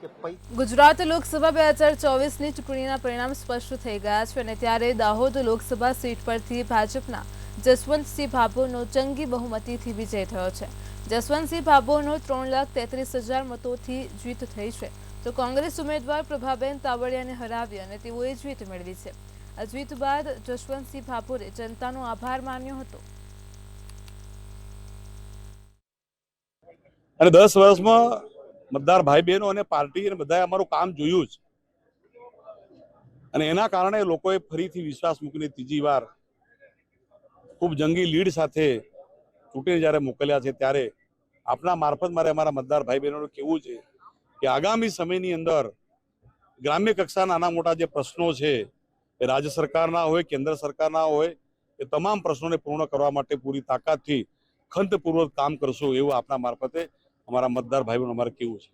ગુજરાત લોકસભા 2024ની ચૂંટણીના પરિણામ સ્પષ્ટ થઈ ગયા છે અને ત્યારે દાહોદ લોકસભા સીટ પરથી ભાજપના જસવંતસિંહ ભાભોરનો જંગી બહુમતીથી વિજય થયો છે। જસવંતસિંહ ભાભોરનો 3,33,000 મતોથી જીત થઈ છે, તો કોંગ્રેસ ઉમેદવાર પ્રભાબેન તાવડિયાને હરાવી અને તેઓએ જીત મેળવી છે। આ જીત બાદ જસવંતસિંહ ભાભોરે જનતાનો આભાર માન્યો હતો અને 10 વર્ષમાં મતદાર ભાઈ બહેનો અને પાર્ટી અને બધાએ અમારું કામ જોયું છે અને એના કારણે લોકોએ ફરીથી વિશ્વાસ મૂકીને ત્રીજી વાર ખૂબ જંગી લીડ સાથે ચૂંટણી જ્યારે મોકલ્યા છે, ત્યારે આપના મારફત મારે અમારા મતદાર ભાઈ બહેનોને કહેવું છે કે આગામી સમયની અંદર ગ્રામ્ય કક્ષાના નાના મોટા જે પ્રશ્નો છે એ રાજ્ય સરકારના હોય, કેન્દ્ર સરકારના હોય, એ તમામ પ્રશ્નોને પૂર્ણ કરવા માટે પૂરી તાકાતથી ખંતપૂર્વક કામ કરશું એવું આપના મારફતે અમારા મતદાર ભાઈ બહેનો અમારે કહેવું છે।